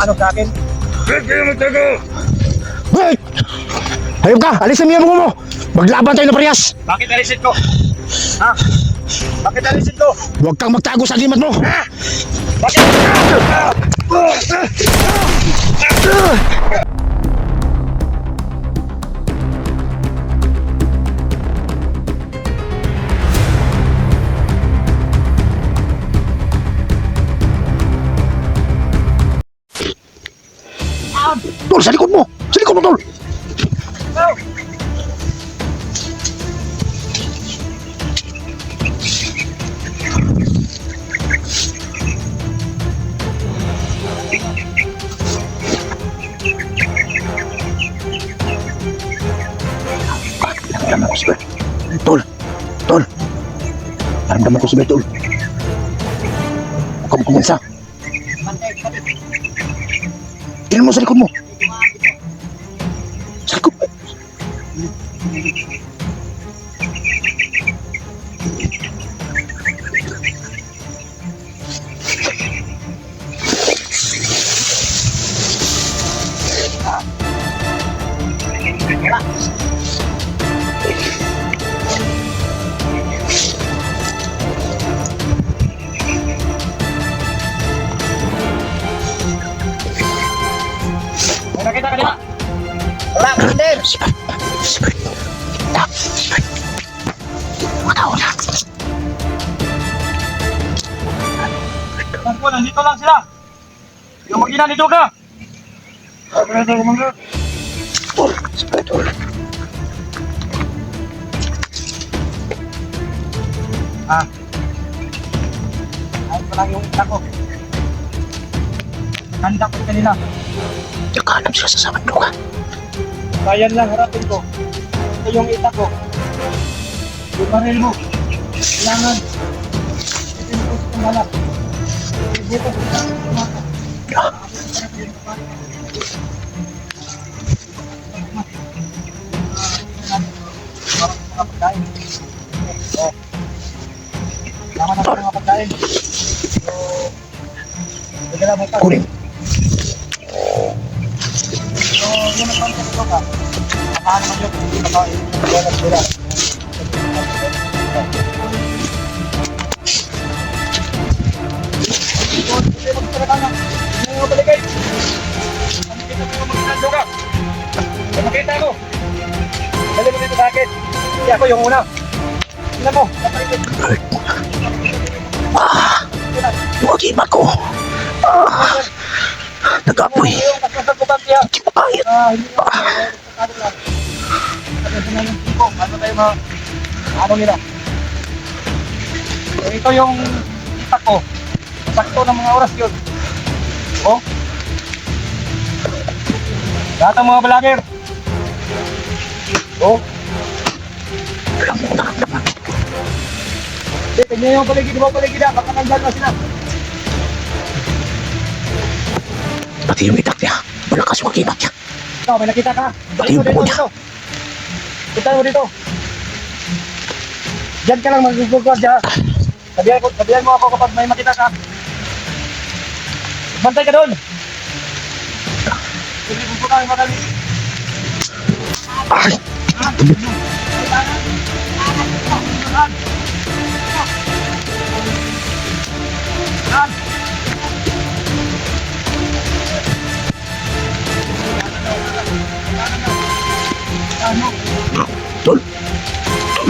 ano sa akin. Wait! Hayop ka! Alisin mo yung bungo mo! Maglaban tayo ng parehas! Bakit alisin ko? Ha? Bakit alisin ko? Huwag kang magtago sa limat mo! Ha? Bakit alisin ko? Tol, sa likod mo! Sa likod mo, Tol! Naramdaman ko si Bert. Tol! Tol! Naramdaman ko si Bert, Tol. Huwag mo kumansa. Tingnan mo sa likod mo. Sa likod mo. May nakita ka nila? Wala, Commander! Tangko, nandito lang sila. Yung mag-ina nito ka. Commander, Commander. Tol, Tol. Ah. Ayun pa lang yung ita ko. Handa ko kanila. Nakahanap sila sa saman ko ka. Bayan lang harapin ko. Ito yung ita ko. Yung baril mo. Kailangan. Ito yung gusto kong halap. Ito yung Kunin. Yung nagpangkat ito ka, makahan naman yun, hindi makain, yung nagsira. Hindi magsira ka na, hindi mo baligay. Makikita mo yung magkakando ka. Makita ko. Dali mo dito sa akin. Hindi ako yung una. Tingnan mo, napalitin. Yung agimat ko. Nag-apoy. Hindi ko kahit. Ano nila? Ito yung itak ko. Sakto ng mga oras yun. Oh. Lahat ng mga vlogger. Oh. Walang mo nakamdaman. Tingnan yung paligid mo, paligid na. Baka nandyan na sila. Pati yung itak niya. Malakas yung agimat niya. Ikaw, may nakita ka? Pati yung buko niya. Punta mo dito. Diyan ka lang mag-gugwag dyan. Sabihan mo ako kapag may makita ka. Bantay ka doon. Hindi mo ka madali. Ay! Tol! Tol!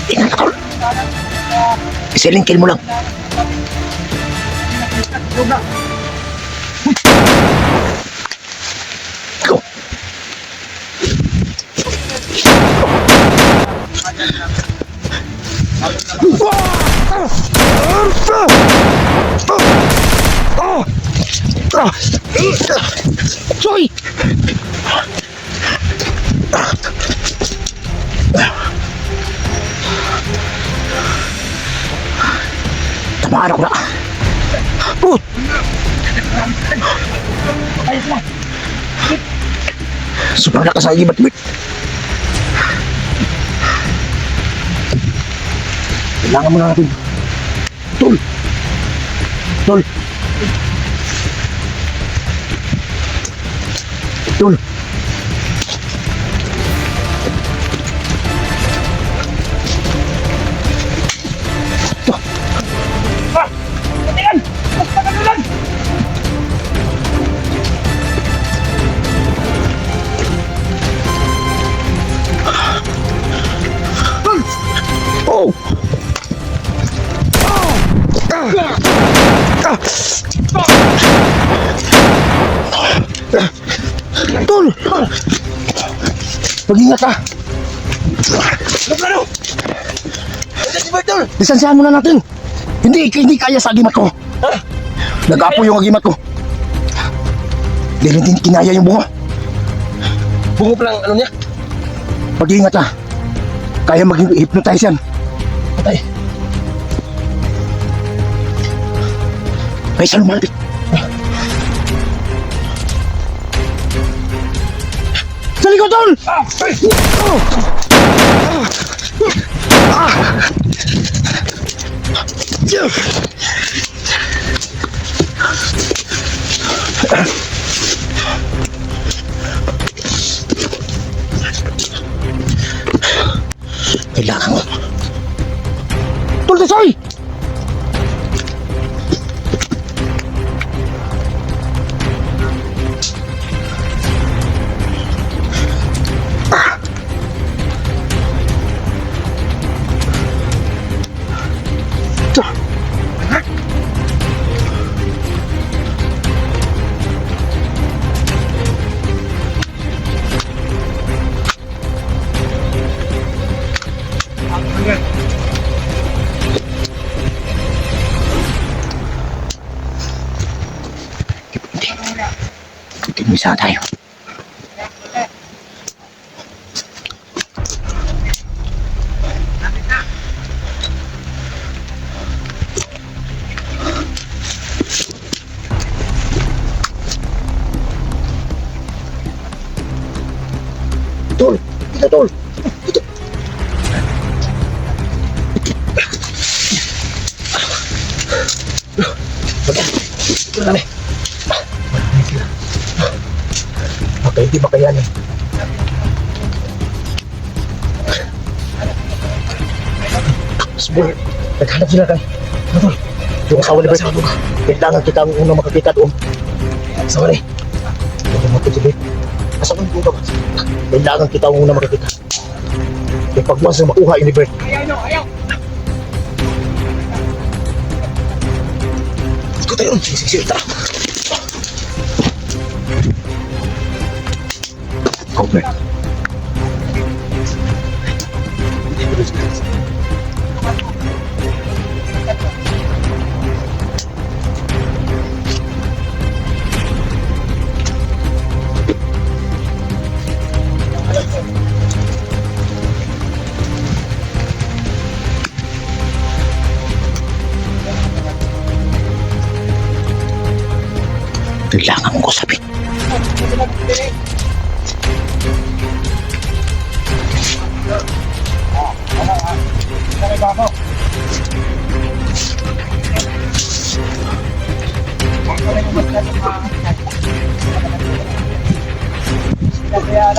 Ingat ka, Tol! Isilingkin mo lang. Go! Joy! Tamaan ako na. Put! Sobrang lakas sa ibat, Bert. Kailangan mo na natin. Tol! Tol! Tol. Ah! Patigan! Mas patagalan! Oh! Tol! Mag-ingat ka! Ano? Ano si Bertol? Lisansihan muna natin! Hindi kaya sa agimat ko! Ha? Nag-apo yung agimat ko! Hindi rin din kinaya yung bunga! Bungo pa lang ano niya? Mag-ingat ka! Kaya mag-hypnotize yan! Patay. Ay, saan lumapit? Sa likod, Tol! Ah! Ay! Kailangan ko. Tol, Tisoy! Bisa tayo. Tol, kita tol. Ito. Ito na kami. Okay, hindi ba kaya niya? Sibol, naghanap sila kay. Ano tol? Yung asawa ni Bert. Kailangan kita ang unang makakita doon. Asawa ni. Ito mo si Bert. Asawa ni Buga ba? Kailangan kita ang unang makakita. Kaya pagwas na makuha yun ni Bert. Ayaw nyo! Ayaw! Ikot tayo. Sige, tara. Go, Bert. Kailangan mong kusapin. Sakay ba ako?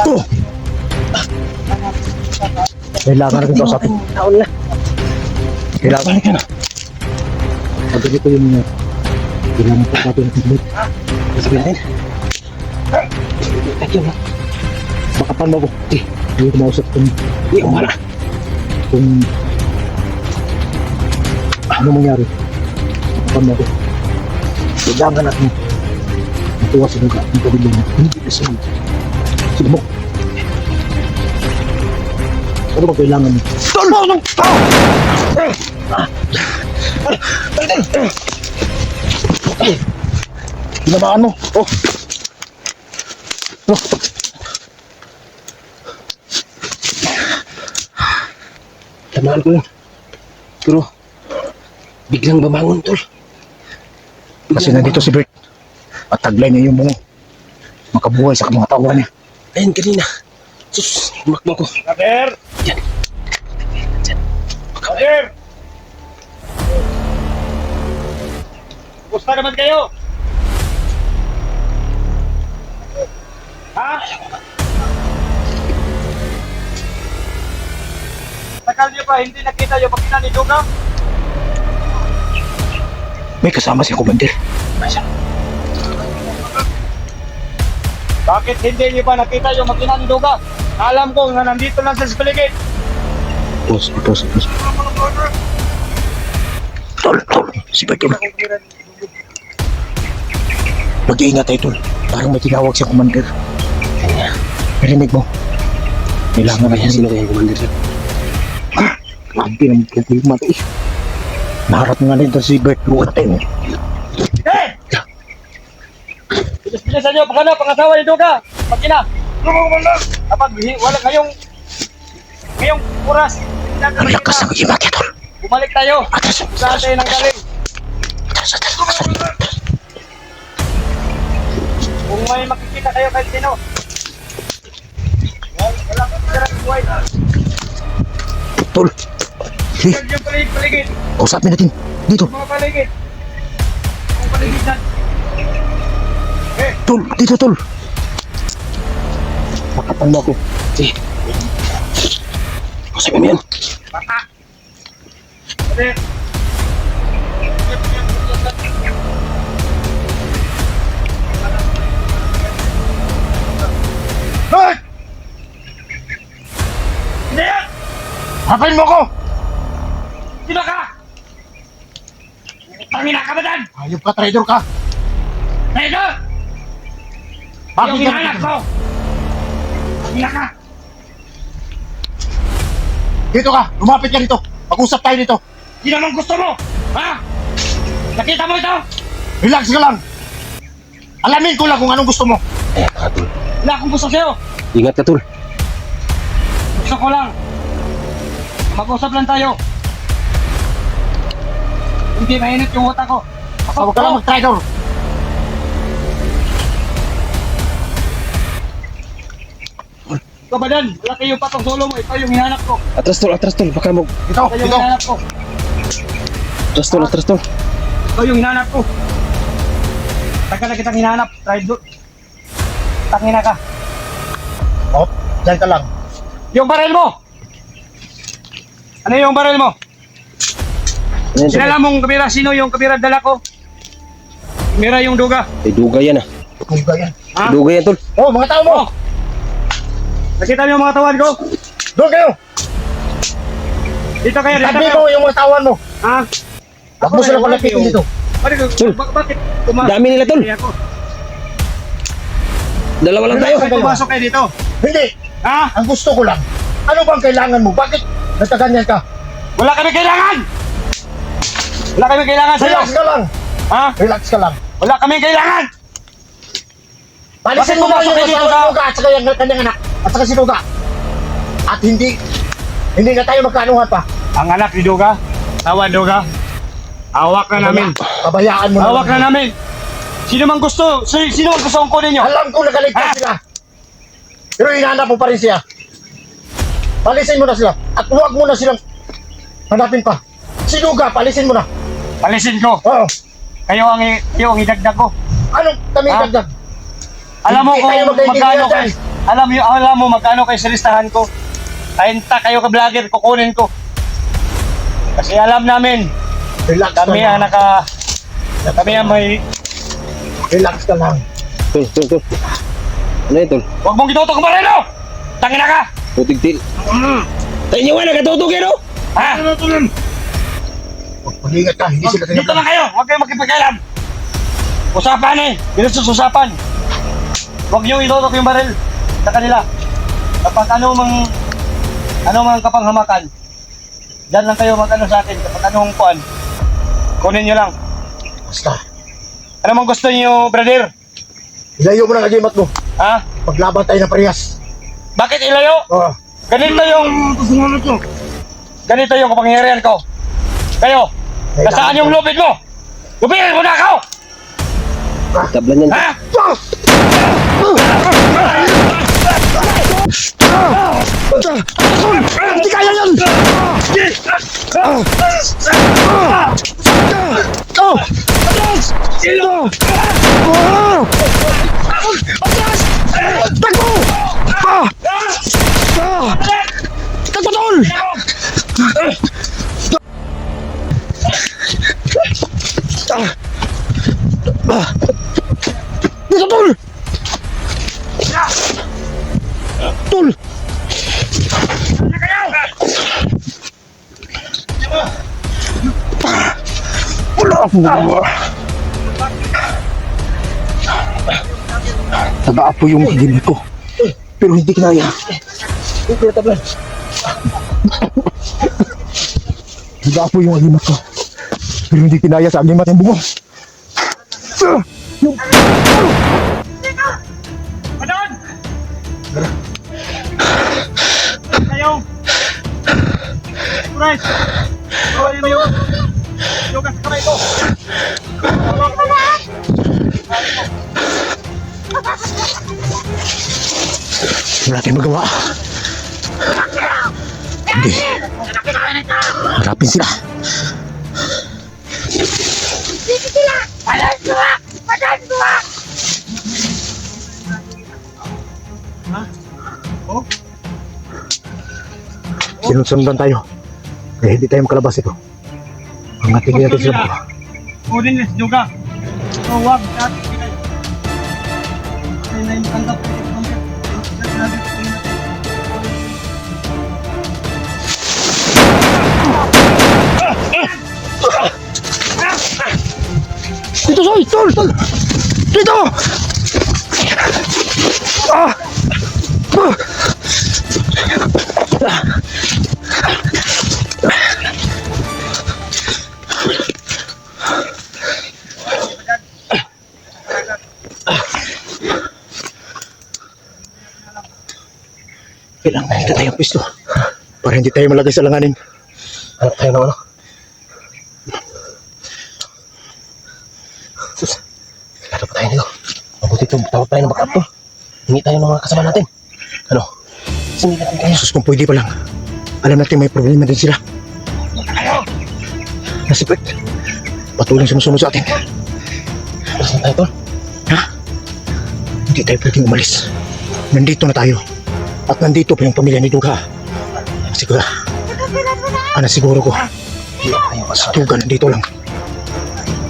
Oh! Kailangan rin kausapin. Taon na. Kailangan ka na. Pagdating ko yung kailangan ko natin ng kulit. Sabihin natin. Thank you. Baka pa mo ko. Hindi ko mausap kung hindi ko mara. Kung ano mangyari. Baka pa mo ko. Kailangan natin matuwa sa lugar ng pabili mo. Hindi ka sunod. Sige mo. Ano ba kailangan mo? Tol! Ginamaan mo. Oh. Oh. Tamaan ko yun. Pero, biglang bamangon, tol. Kasi nandito si Bert. At taglay niya yung bungo. Makabuhay sa mga tawa niya. Ayun, kanina. Sus, makbo ko. Kader! Yan. Kader! Kumusta naman kayo? Ha? tagal niyo pa hindi nakita yung makina ni Duga? May kasama si Commander. Bakit hindi niyo pa nakita yung makina ni Duga? Alam ko na nandito lang sa paligid. Boss. Tol. Si Tol. Mag-iingat tayo, Tol. Parang may tinawag si Commander. Narinig mo? Kailangan natin sila kaya Commander. Lagi naman problema ito eh. Naharap nga rin si Bert Luan tayo. Hey! Bilis-bilisan niyo, pangasawa ni Duga. Makina. Kapag wala ngayong oras. Ang lakas ng imake, Tol. Bumalik tayo. Atras. Saan tayo nang galing? Kung may makikita kayo kahit sino. Wala kang sarang buhay. Tol. Sige, Huwag yung paligid. kausapin natin. Dito. Mga paligid. Ang paligidan. Tol, dito, Tol. Makatan mo ako. Sige. Kausapin mo yan. Baka. Kasi. Hoy! Hindi yan! Hapin mo ko! Sino ka? Tangina ka ba dan? Ayop ka, traitor ka. Traitor! Bakit Yung ka hinahanap ko! Tangina ka! Dito ka, lumapit ka dito. Mag-usap tayo dito. Sino nang gusto mo? Ha? Nakita mo ito? Relax ka lang. Alamin ko lang kung anong gusto mo. Tol. Wala akong gusto sa'yo. Ingat ka, Tol. Gusto ko lang. Mag-usap lang tayo. Hindi mainit yung utak ko. Huwag ka lang mag-traitor. Ikaw ba dan? Wala kayo patong solo mo. Ikaw yung hinahanap ko. Atras tol. Baka mo. Dito, Ikaw yung dito. hinahanap ko. Atras tol. Ikaw yung hinahanap ko. Tagal na kitang hinahanap. Traitor. Tangina ka. Oh, dyan ka lang. Yung baril mo! Ano yung baril mo? Ayan, tol. Sinala mong kamera. Sino yung kamera dala ko? Kamera yung Duga. Ay, duga yan ah. Kung ba yan? Ha? Duga yan tol. Oh, mga tao mo! Oh! Nakita niyo yung mga tawan ko? Doon kayo! Dito kayo, dito Tabi kayo. mo yung mga tawan mo! Ha? Huwag mo sila palapitin dito. Bakit? Dami nila tol. Ako. Dalawa lang tayo. Bakit pumasok kayo dito? Hindi! Ha? Ang gusto ko lang, ano bang kailangan mo? Bakit nagkaganyan ka? Wala kami kailangan! Wala kami kailangan sa'yo! Relax ka lang! Ha? Relax ka lang! Wala kami kailangan! Palisin Bakit mo na pumasok yung kayo dito asawa sa- ni Duga at saka yung kanyang anak at saka si Duga. At hindi na tayo magkaanuhan pa. Ang anak ni Duga, tawan Duga, hawak na namin. Pabayaan mo Hawak na namin. Sino man gusto ang kunin nyo? Alam ko nakaligtas Ha? sila. Pero hinahanap mo pa rin siya. Palisin mo na sila. At huwag mo na silang hanapin pa. Si Duga, palisin mo na. Palisin ko. Oo. Kayo ang idagdag ko. Anong kami Ha? dagdag? Alam mo Hindi kung tayo magkaibigan magkano dyan. kay alam mo magkano kay sa listahan ko. Kainta kayo ka vlogger kukunin ko. Kasi alam namin Relax ka kami lang. ang kami ang may Relax ka lang. Tol. Ano yun tol? wag mong gitutok ang barelo. Tangina ka. Putig til. Tayo nyo nga nagatutok yan oh. Ha? Mag-ingat ka. Hindi sila Dito lang kayo. Huwag kayong magkipagkailan. Usapan eh. Diretso sa usapan. Huwag niyo itutok yung baril sa kanila. Kapag ano mang kapanghamakan, dyan lang kayo mag-ano sa akin. Kapag anong kuan, kunin nyo lang. Basta. Ano mang gusto niyo, brother? Ilayo mo na kagimat mo. Ha? Paglaban tayo ng parehas. Bakit ilayo? Oo. Ganito yung kapangyarihan ko. Kayo, nasaan yung lupit mo? Lupin mo na ako! Tablan yan. Ha? Hindi kaya yan! Takbo! Takbo, tol! Dito, tol! Tol! Wala akong nagawa. Nag-aapo yung limit ko. Pero hindi kinaya. Nag-aapo yung agimat ko. Pero hindi kinaya sa agimat yung bungo. Madon! Kayo! Price! Kawalin mo yung lugas sa kamay ko! Wala tayong magawa. Hindi. Harapin sila. Sinusundan tayo. Kaya hindi tayo makalabas ito. Ang tingin natin sila. Udin is juga. So wag natin pinay. Ay na yung tanggap ko yung tanggap. Dito, Soy! Tol! Tol! Dito! Ah! Ah! Kailangan na tayong pwesto para hindi tayo malagay sa langanin. Hanap tayo ng ano? Sus, kailangan pa tayo nito. Mabuti ito, tawag tayo ng backup to. Hingi tayo ng mga kasama natin. Ano? Sumili natin tayo. Sus, kung pwede pa lang. Alam natin may problema din sila. Nasipit. Patuloy sumusunod sa atin. Alas na tayo, tol. Ha? Hindi tayo pwedeng umalis. Nandito na tayo. At nandito pa yung pamilya ni Duga. Siguro. Siguro ko. Si Duga nandito lang.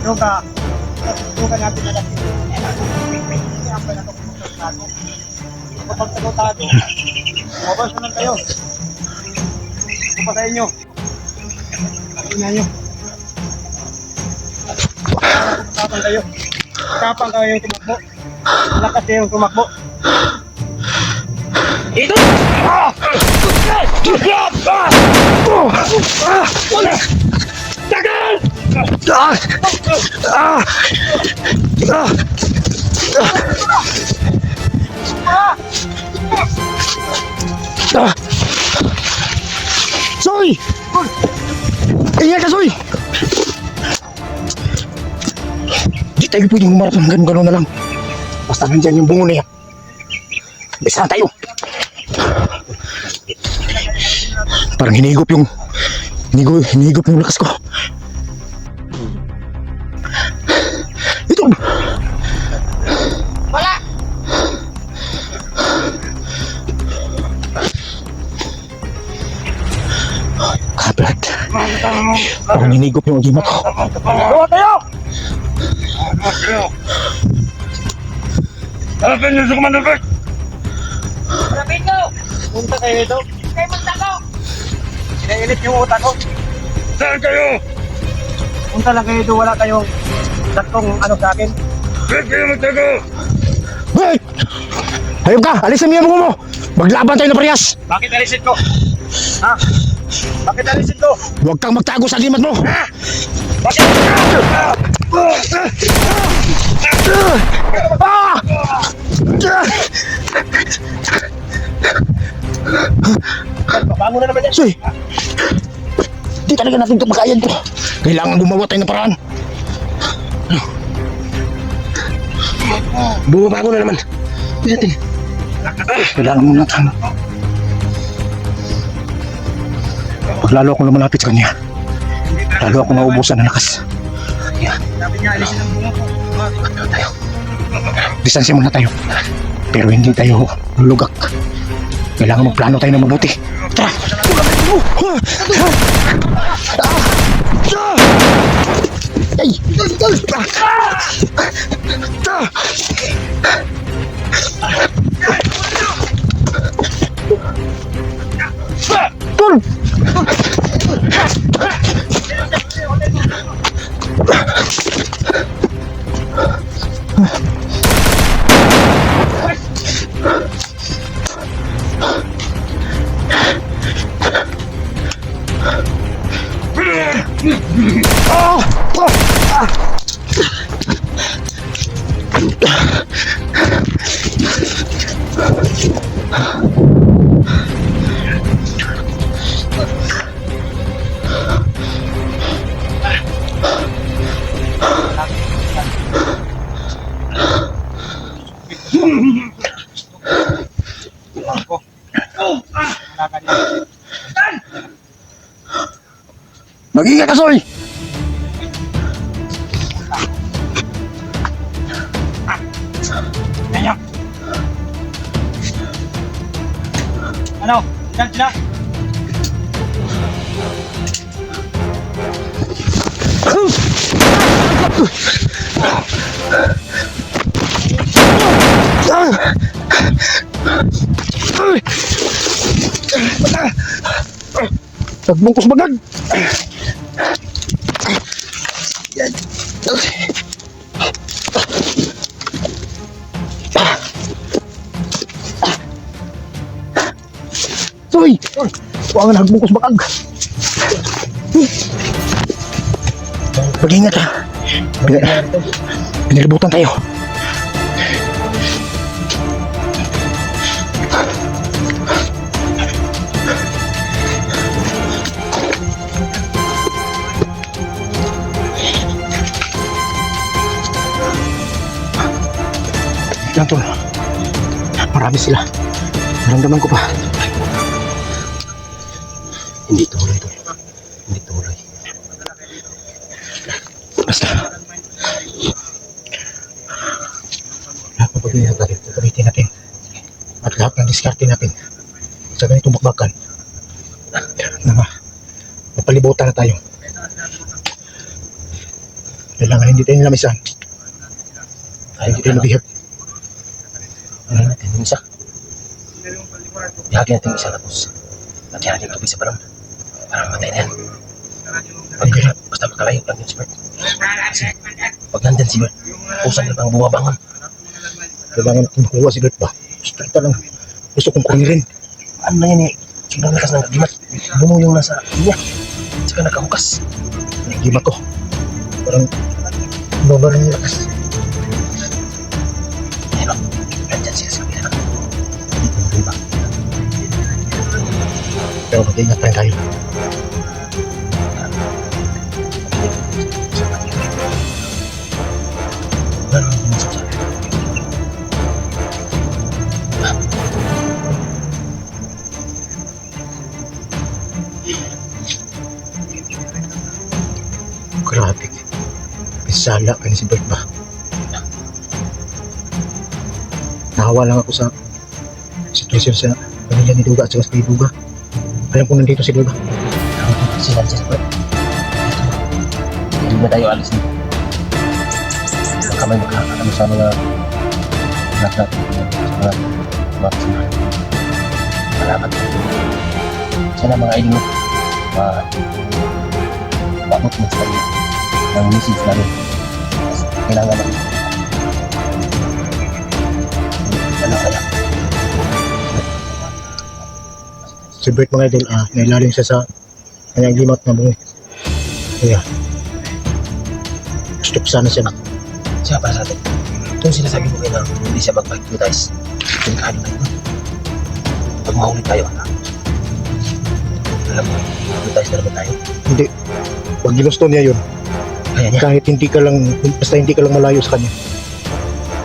Duga. Duga natin na natin. Kaya pa na ito pumunta kapag sagotado. Mabas na lang kayo. Ito pa sa inyo. Tingnan nyo. Kapang kayo. Kapang kayo yung tumakbo. Lakas kayo yung tumakbo. Ito! Tagal! Soy! Ingat ka, Soy! Di tayo pwedeng umarap ng gano'n na lang. Basta nandyan yung bungo na yan. Bisa na tayo. Parang hinigop yung lakas ko. Ito! Wala! Kablat. Parang hinigop yung agimat ko. Gawa tayo! Harapin niyo sa Commander Bert! Harapin ko! Punta kayo dito. Kayo magtako! Sinailit yung utak ko. Saan kayo? Punta lang kayo doon. Wala kayong saktong ano sa akin. Saan kayo magtago? Hey! Hayop ka! Alisin mo yung bungo mo! Maglaban tayo na parehas! Bakit alisin ko? Ha? Bakit alisin ko? Huwag kang magtago sa agimat mo! Bakit? Babango na naman yan. Soy! Di talaga natin ito makayan to. Kailangan gumawa tayo ng paraan. Bumabago na naman. Hindi natin. Kailangan mo natin. Pag lalo akong lumalapit sa kanya, lalo akong naubusan ng lakas. Sabi niya, alisin ang bunga ko. Tayo. Distansya muna tayo. Pero hindi tayo lulugak. Kailangan magplano tayo ng mabuti. Tara! Ay! Mag-ingat ka, Soy! Ganyan. Ano? Diyan sila? Nagbungkus bagag! Soy! Huwag nga nagbungkus bagag! Mag-ingat ka! Pinilibutan tayo! Yan tol. Marami sila. Naramdaman ko pa. Hindi tuloy tol. Hindi tuloy. Basta. Lahat ng pag-iingat natin. Gagamitin natin. At lahat ng diskarte natin. Sa ganitong bakbakan. Mapalibutan na tayo. Kailangan hindi tayo nilamisan. Hindi tayo mabihag. Ano natin yung isa? Ihagin natin yung isa tapos lagyan natin tubig sa balon para mamatay na yan. Basta makalayo lang yun si Bert. Kasi pag nandyan si Bert, pusang na bang bumabangon. Kailangan natin makuha si Bert ba? Stricta lang. Gusto kong kuririn. Ano na yan eh? Sobrang lakas ng kagimat. Bumo yung nasa niya. Tsaka nakahukas. Nagimat ko. Parang baba ng lakas. Nandyan siya sa kabila. Hindi ba? Pero mag-ingat tayo. Ano ang masasabi? Grabe. Pisala ka ni si Bert ba? Nahawa lang ako sa sitwasyon sa pamilya ni Duga at sa kay Duga. Alam ko nandito si Duga. Sila dyan, Bert. Hindi na tayo alis dito. Baka may makakakano sa mga anak natin. Sa mga kasamahan. Salamat. Sana mga idol mo. Maabot mo sa kanya ng message namin. Kailangan natin. Ano kaya? Si Bert mga idol, nailalim siya sa kanyang limat na bungi. Kaya, gusto ko sana siya na. Siya para sa atin. Ito yung sinasabi mo kayo na hindi siya mag-hypnotize. Delikado na ito. Pag mahuli tayo, alam mo, hypnotize na naman tayo. Hindi. Pag ginusto niya yun, kahit hindi ka lang, basta hindi ka lang malayo sa kanya.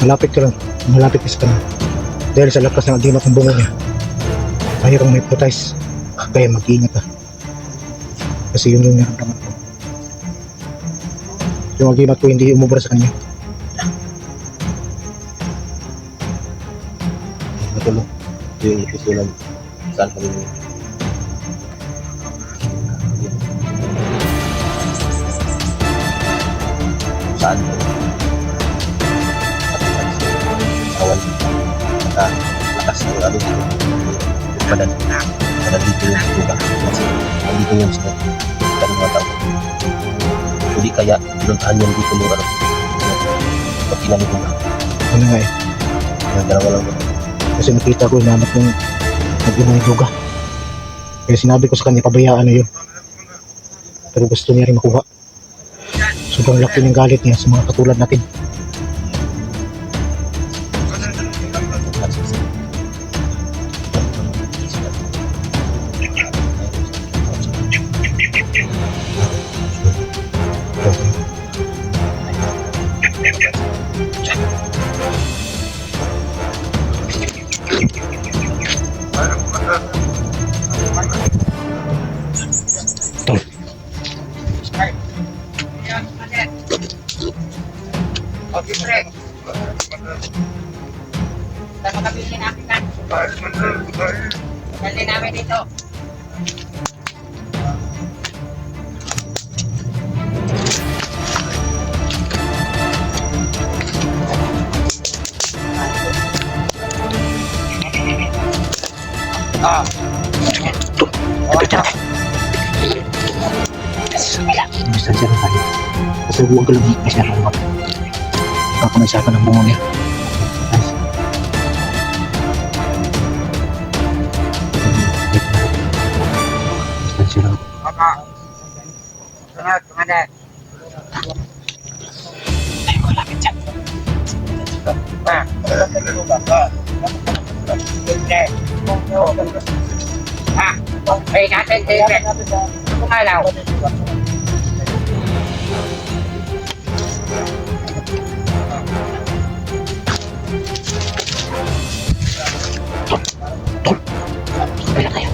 Malapit ka sa kanya. Dahil sa lakas ng agimat ng bungo niya, kaya kang may hypnotize. Kaya mag-iingat ka. Kasi yun yung naramdaman ko. Yung agimat ko hindi umubra sa kanya. Matulong. Ito yung ipisulan saan kami niya. Saan mo? Awan. Lakas ng ano dito. Dito yung suga. Kasi nandito yung suga. Kanong mga tao. Hindi kaya pinuntahan niya dito yung ano. Pag kinamit mo. Ano nga eh. Yung dalawa lang mo. Kasi nakita ko inanak ng nag-inom yung suga. Kaya sinabi ko sa kanya pabayaan na yun. Pero gusto niya rin makuha. Sobrang laki ng galit niya sa mga katulad natin. Saan makabili natin kan? Kahit man lang, kahit. Dali namin dito. Distansya lang tayo. Pasalubuan ka lang higpis na rumah. Baka may sapa ng bungo niya. Distansya lang. Opo. Sunod, kumander. Ah. Hindi. Ah, ay natin, David. Kumalaw. Kaya tayo.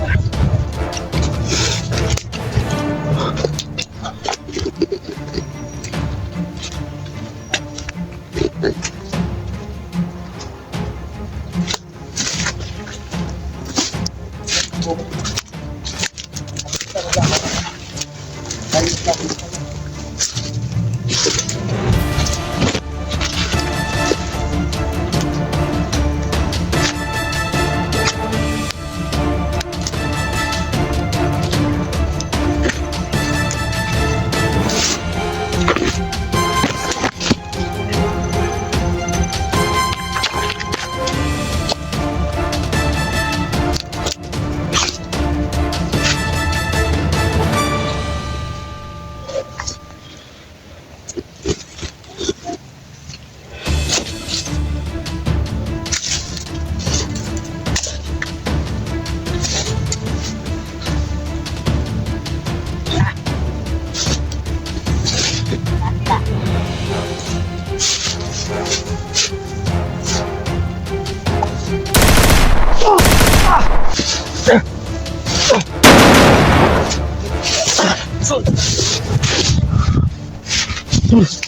Sul.